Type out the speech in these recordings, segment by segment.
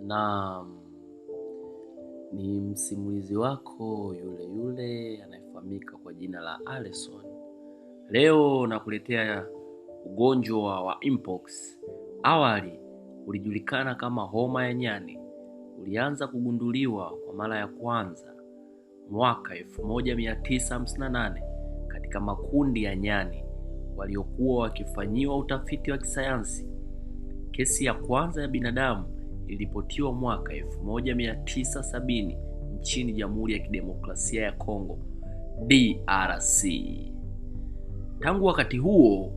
Na ni msimulizi wako yule anayefahamika kwa jina la Alison. Leo nakuletea ugonjwa wa mpox. Awali ulijulikana kama homa ya nyani. Ulianza kugunduliwa kwa mara ya kwanza mwaka 1958 katika makundi ya nyani waliokuwa wakifanyiwa utafiti wa kisayansi. Kesi ya kwanza ya binadamu iliripotiwa mwaka 1970 nchini Jamhuri ya Kidemokrasia ya Kongo, DRC. Tangu wakati huo,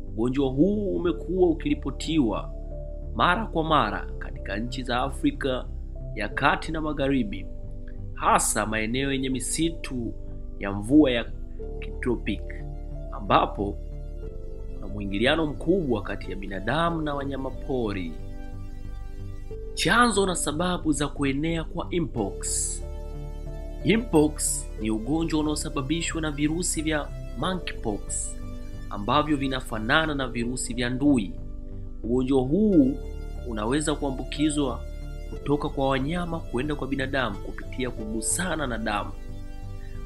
ugonjwa huu umekuwa ukiripotiwa mara kwa mara katika nchi za Afrika ya Kati na Magharibi, hasa maeneo yenye misitu ya mvua ya kitropiki ambapo kuna mwingiliano mkubwa kati ya binadamu na wanyamapori. Chanzo na sababu za kuenea kwa mpox. Mpox ni ugonjwa unaosababishwa na virusi vya monkeypox ambavyo vinafanana na virusi vya ndui. Ugonjwa huu unaweza kuambukizwa kutoka kwa wanyama kwenda kwa binadamu kupitia kugusana na damu,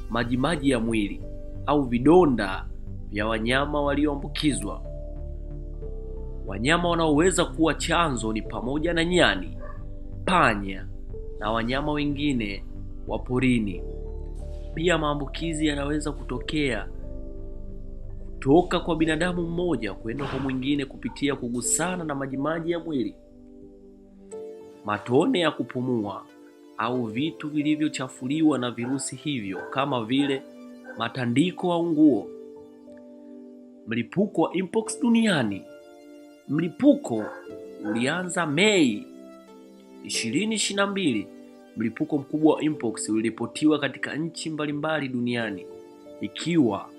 majimaji ya mwili au vidonda vya wanyama walioambukizwa. Wanyama wanaoweza kuwa chanzo ni pamoja na nyani, panya na wanyama wengine wa porini. Pia maambukizi yanaweza kutokea kutoka kwa binadamu mmoja kwenda kwa mwingine kupitia kugusana na majimaji ya mwili, matone ya kupumua au vitu vilivyochafuliwa na virusi hivyo kama vile matandiko au nguo. Mlipuko wa mpox duniani. Mlipuko ulianza Mei 2022. Mlipuko mkubwa wa mpox uliripotiwa katika nchi mbalimbali duniani, ikiwa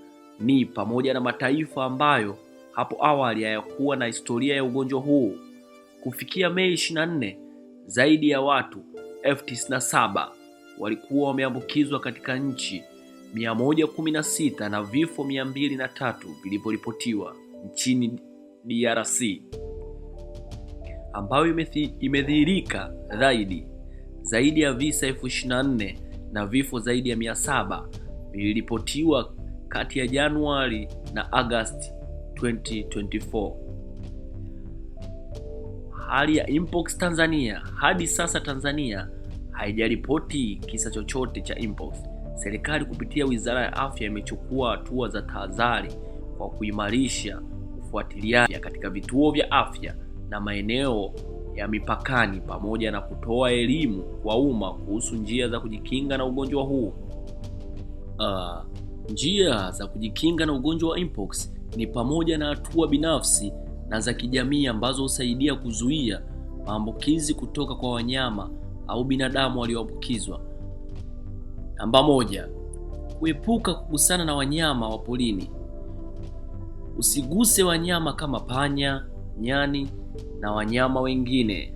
ni pamoja na mataifa ambayo hapo awali hayakuwa na historia ya ugonjwa huu. Kufikia Mei 24, zaidi ya watu 97,000 walikuwa wameambukizwa katika nchi 116 na vifo 203 vilivyoripotiwa nchini DRC, ambayo imedhihirika zaidi ya visa 24,000 na vifo zaidi ya 700 viliripotiwa kati ya Januari na Agosti 2024. Hali ya mpox Tanzania. Hadi sasa Tanzania haijaripoti kisa chochote cha mpox. Serikali kupitia Wizara ya Afya imechukua hatua za tahadhari kwa kuimarisha ufuatiliaji katika vituo vya afya na maeneo ya mipakani pamoja na kutoa elimu kwa umma kuhusu njia za kujikinga na ugonjwa huu. Njia za kujikinga na ugonjwa wa mpox ni pamoja na hatua binafsi na za kijamii ambazo husaidia kuzuia maambukizi kutoka kwa wanyama au binadamu walioambukizwa. Namba 1, kuepuka kugusana na wanyama wa porini. Usiguse wanyama kama panya, nyani na wanyama wengine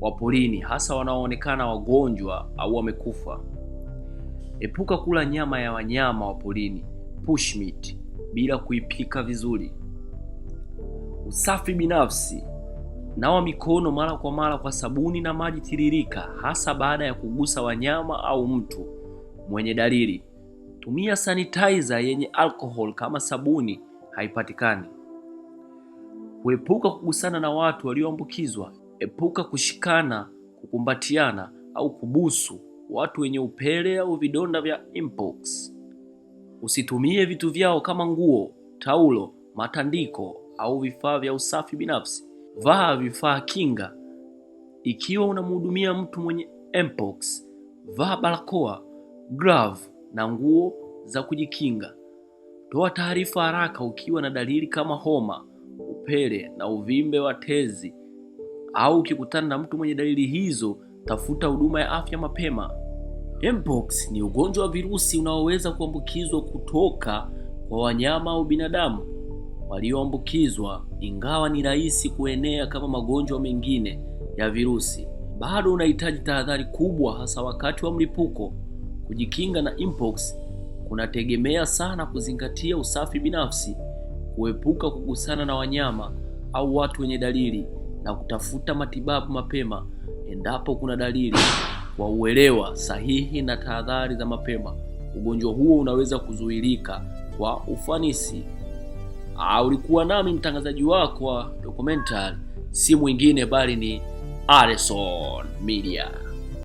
wa porini, hasa wanaoonekana wagonjwa au wamekufa. Epuka kula nyama ya wanyama wa porini, bushmeat, bila kuipika vizuri. Usafi binafsi. Nawa mikono mara kwa mara kwa sabuni na maji tiririka, hasa baada ya kugusa wanyama au mtu mwenye dalili. Tumia sanitizer yenye alcohol kama sabuni haipatikani. Kuepuka kugusana na watu walioambukizwa. Epuka kushikana, kukumbatiana au kubusu watu wenye upele au vidonda vya mpox. Usitumie vitu vyao kama nguo, taulo, matandiko au vifaa vya usafi binafsi. Vaa vifaa kinga. Ikiwa unamhudumia mtu mwenye mpox, vaa barakoa, glove na nguo za kujikinga. Toa taarifa haraka ukiwa na dalili kama homa, upele na uvimbe wa tezi, au ukikutana na mtu mwenye dalili hizo, tafuta huduma ya afya mapema. Mpox ni ugonjwa wa virusi unaoweza kuambukizwa kutoka kwa wanyama au binadamu walioambukizwa. Ingawa ni rahisi kuenea kama magonjwa mengine ya virusi, bado unahitaji tahadhari kubwa, hasa wakati wa mlipuko. Kujikinga na mpox kunategemea sana kuzingatia usafi binafsi, kuepuka kugusana na wanyama au watu wenye dalili, na kutafuta matibabu mapema Endapo kuna dalili, kwa uelewa sahihi na tahadhari za mapema, ugonjwa huo unaweza kuzuilika kwa ufanisi. Ulikuwa nami mtangazaji wako wa documentary, si mwingine bali ni Areson Media.